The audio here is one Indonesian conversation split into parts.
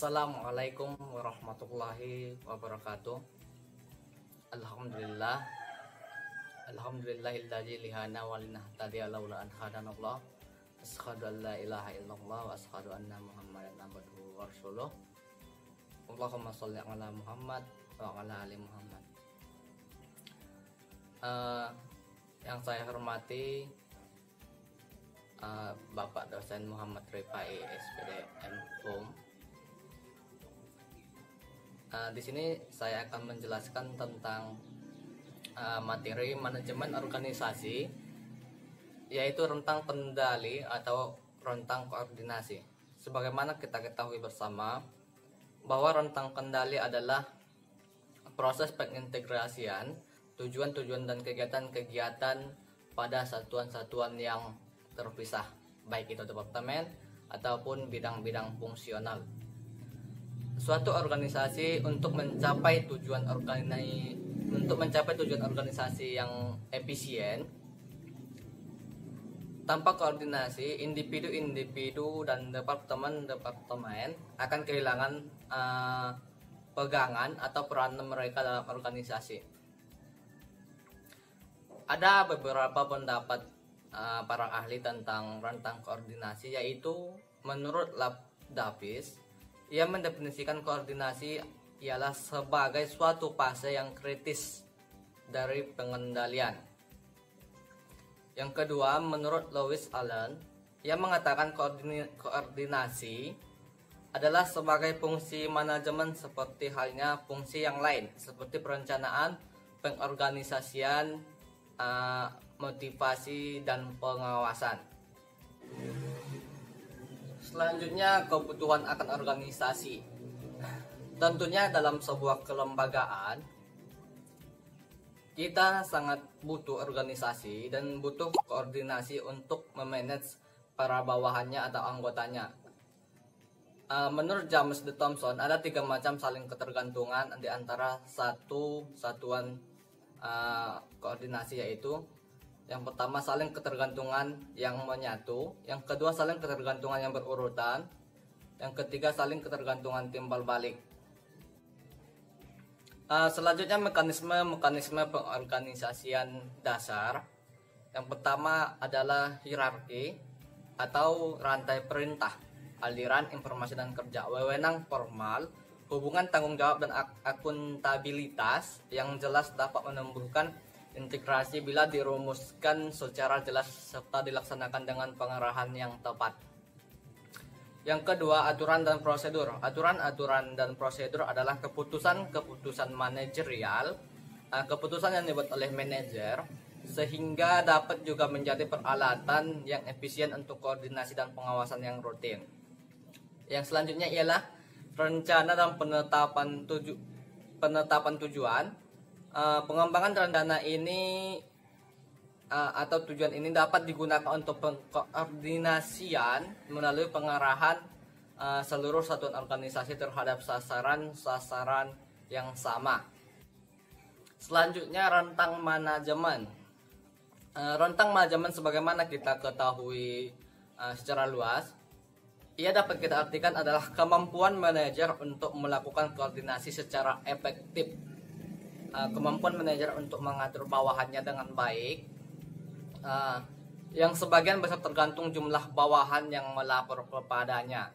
Assalamualaikum warahmatullahi wabarakatuh. Alhamdulillah. Alhamdulillahilladzi lihana wa linahtadiya laula an hadanallah. Asyhadu an la ilaha illallah wa asyhadu anna Muhammadan abduhu wa rasuluh. Allahumma shalli ala Muhammad wa ala ali Muhammad. Yang saya hormati Bapak dosen Muhammad Rifai SPD M.Hum. Di sini saya akan menjelaskan tentang materi manajemen organisasi, yaitu rentang kendali atau rentang koordinasi. Sebagaimana kita ketahui bersama bahwa rentang kendali adalah proses pengintegrasian tujuan-tujuan dan kegiatan-kegiatan pada satuan-satuan yang terpisah, baik itu departemen ataupun bidang-bidang fungsional. Suatu organisasi untuk mencapai tujuan organisasi yang efisien, tanpa koordinasi individu-individu dan departemen-departemen akan kehilangan pegangan atau peran mereka dalam organisasi. Ada beberapa pendapat para ahli tentang rentang koordinasi, yaitu menurut Davis, ia mendefinisikan koordinasi ialah sebagai suatu fase yang kritis dari pengendalian. Yang kedua, menurut Lewis Allen, ia mengatakan koordinasi adalah sebagai fungsi manajemen seperti halnya fungsi yang lain, seperti perencanaan, pengorganisasian, motivasi, dan pengawasan. Selanjutnya, kebutuhan akan organisasi. Tentunya dalam sebuah kelembagaan kita sangat butuh organisasi dan butuh koordinasi untuk memanage para bawahannya atau anggotanya. Menurut James D. Thompson, ada 3 macam saling ketergantungan di antara satu satuan koordinasi, yaitu yang pertama saling ketergantungan yang menyatu, yang kedua saling ketergantungan yang berurutan, yang ketiga saling ketergantungan timbal balik. Selanjutnya mekanisme pengorganisasian dasar. Yang pertama adalah hierarki atau rantai perintah, aliran informasi dan kerja, wewenang formal, hubungan tanggung jawab dan akuntabilitas yang jelas dapat menumbuhkan integrasi bila dirumuskan secara jelas serta dilaksanakan dengan pengarahan yang tepat. Yang kedua, aturan dan prosedur. Aturan-aturan dan prosedur adalah keputusan-keputusan manajerial, keputusan yang dibuat oleh manajer, sehingga dapat juga menjadi peralatan yang efisien untuk koordinasi dan pengawasan yang rutin. Yang selanjutnya ialah rencana dan penetapan tujuan. Pengembangan rencana ini atau tujuan ini dapat digunakan untuk pengkoordinasian melalui pengarahan seluruh satuan organisasi terhadap sasaran yang sama. Selanjutnya, rentang manajemen. Rentang manajemen sebagaimana kita ketahui secara luas, ia dapat kita artikan adalah kemampuan manajer untuk melakukan koordinasi secara efektif. Kemampuan manajer untuk mengatur bawahannya dengan baik, yang sebagian besar tergantung jumlah bawahan yang melapor kepadanya.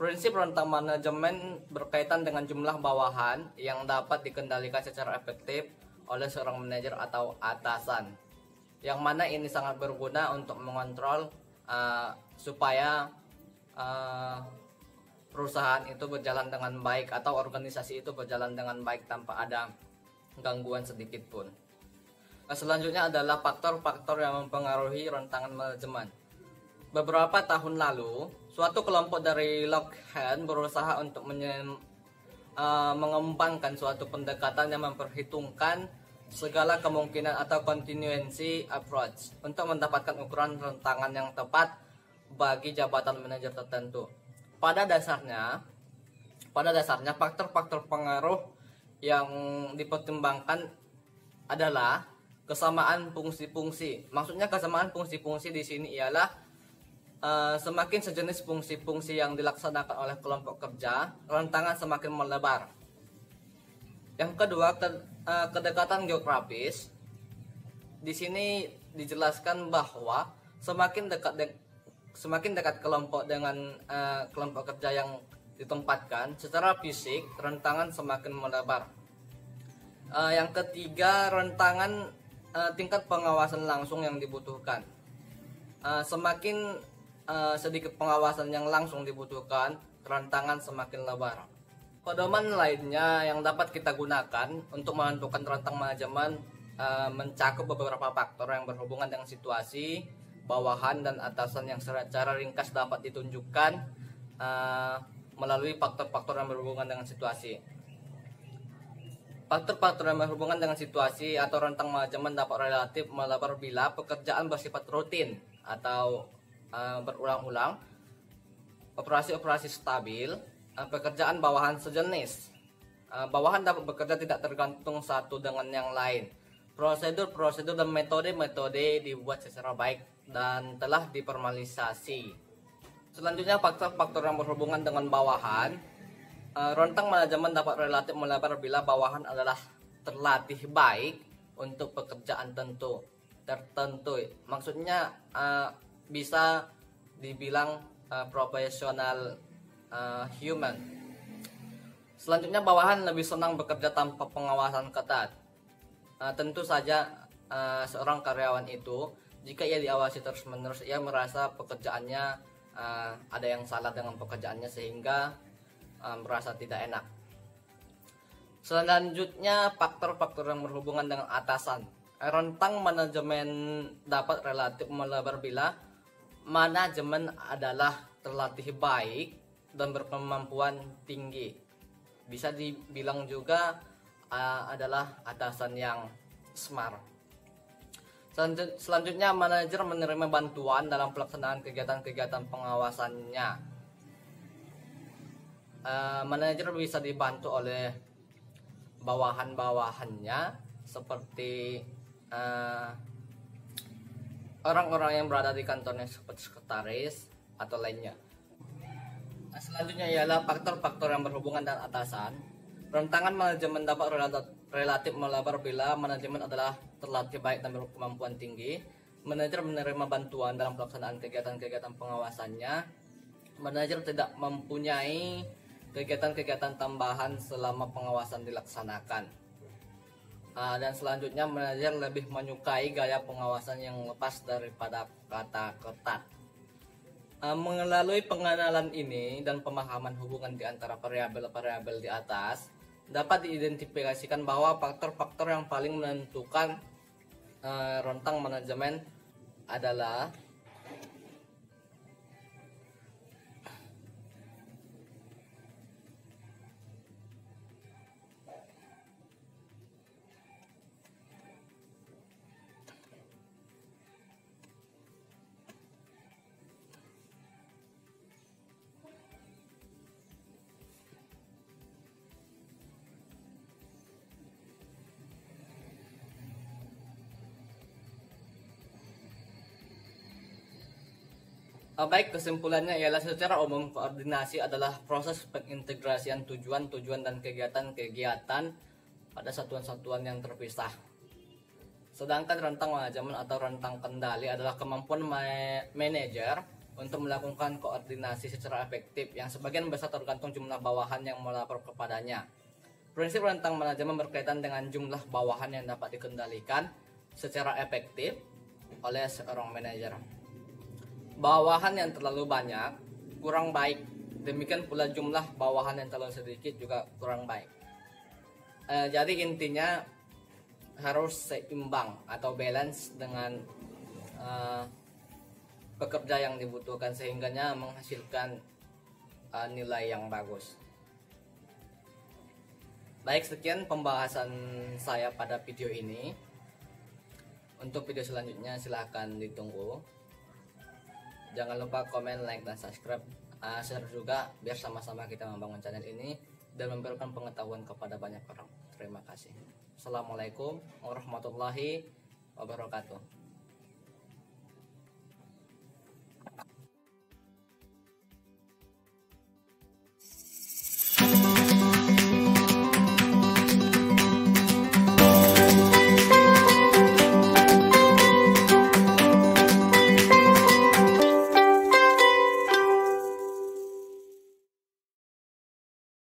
Prinsip rentang manajemen berkaitan dengan jumlah bawahan yang dapat dikendalikan secara efektif oleh seorang manajer atau atasan, yang mana ini sangat berguna untuk mengontrol supaya perusahaan itu berjalan dengan baik atau organisasi itu berjalan dengan baik tanpa ada gangguan sedikit pun. Selanjutnya adalah faktor-faktor yang mempengaruhi rentangan manajemen. Beberapa tahun lalu, suatu kelompok dari Lockheed berusaha untuk mengembangkan suatu pendekatan yang memperhitungkan segala kemungkinan atau continuity approach untuk mendapatkan ukuran rentangan yang tepat bagi jabatan manajer tertentu. Pada dasarnya faktor-faktor pengaruh yang dipertimbangkan adalah kesamaan fungsi-fungsi. Maksudnya kesamaan fungsi-fungsi di sini ialah Semakin sejenis fungsi-fungsi yang dilaksanakan oleh kelompok kerja, rentangan semakin melebar. Yang kedua, kedekatan geografis. Di sini dijelaskan bahwa semakin dekat kelompok dengan kelompok kerja yang ditempatkan, secara fisik rentangan semakin melebar. Yang ketiga, rentangan tingkat pengawasan langsung yang dibutuhkan. Semakin sedikit pengawasan yang langsung dibutuhkan, rentangan semakin lebar. Pedoman lainnya yang dapat kita gunakan untuk menentukan rentang manajemen mencakup beberapa faktor yang berhubungan dengan situasi, bawahan, dan atasan yang secara ringkas dapat ditunjukkan melalui faktor-faktor yang berhubungan dengan situasi. Faktor-faktor yang berhubungan dengan situasi atau rentang manajemen dapat relatif melebar bila pekerjaan bersifat rutin atau berulang-ulang, operasi-operasi stabil, pekerjaan bawahan sejenis. Bawahan dapat bekerja tidak tergantung satu dengan yang lain. Prosedur-prosedur dan metode-metode dibuat secara baik dan telah diformalisasi. Selanjutnya, faktor-faktor yang berhubungan dengan bawahan. Rentang manajemen dapat relatif melebar bila bawahan adalah terlatih baik untuk pekerjaan tertentu. Maksudnya bisa dibilang profesional human. Selanjutnya, bawahan lebih senang bekerja tanpa pengawasan ketat. Tentu saja seorang karyawan itu, jika ia diawasi terus-menerus, ia merasa pekerjaannya ada yang salah dengan pekerjaannya sehingga merasa tidak enak. Selanjutnya, faktor-faktor yang berhubungan dengan atasan. Rentang manajemen dapat relatif melebar bila manajemen adalah terlatih baik dan berkemampuan tinggi. Bisa dibilang juga adalah atasan yang smart. Selanjutnya, manajer menerima bantuan dalam pelaksanaan kegiatan-kegiatan pengawasannya. Manajer bisa dibantu oleh bawahan-bawahannya seperti orang-orang yang berada di kantornya seperti sekretaris atau lainnya. Selanjutnya ialah faktor-faktor yang berhubungan dengan atasan. Rentangan manajemen dapat relatif melebar bila manajemen adalah terlatih baik dan berkemampuan tinggi. Manajer menerima bantuan dalam pelaksanaan kegiatan-kegiatan pengawasannya. Manajer tidak mempunyai kegiatan-kegiatan tambahan selama pengawasan dilaksanakan. Dan selanjutnya, manajer lebih menyukai gaya pengawasan yang lepas daripada kata ketat. Melalui pengenalan ini dan pemahaman hubungan di antara variabel-variabel di atas, dapat diidentifikasikan bahwa faktor-faktor yang paling menentukan rentang manajemen adalah baik, kesimpulannya ialah secara umum koordinasi adalah proses pengintegrasian tujuan-tujuan dan kegiatan-kegiatan pada satuan-satuan yang terpisah. Sedangkan rentang manajemen atau rentang kendali adalah kemampuan manajer untuk melakukan koordinasi secara efektif yang sebagian besar tergantung jumlah bawahan yang melapor kepadanya. Prinsip rentang manajemen berkaitan dengan jumlah bawahan yang dapat dikendalikan secara efektif oleh seorang manajer. Bawahan yang terlalu banyak kurang baik, demikian pula jumlah bawahan yang terlalu sedikit juga kurang baik. Jadi intinya harus seimbang atau balance dengan pekerja yang dibutuhkan sehingganya menghasilkan nilai yang bagus. Baik, sekian pembahasan saya pada video ini. Untuk video selanjutnya silahkan ditunggu. Jangan lupa komen, like, dan subscribe, share juga biar sama-sama kita membangun channel ini dan memberikan pengetahuan kepada banyak orang. Terima kasih. Assalamualaikum warahmatullahi wabarakatuh.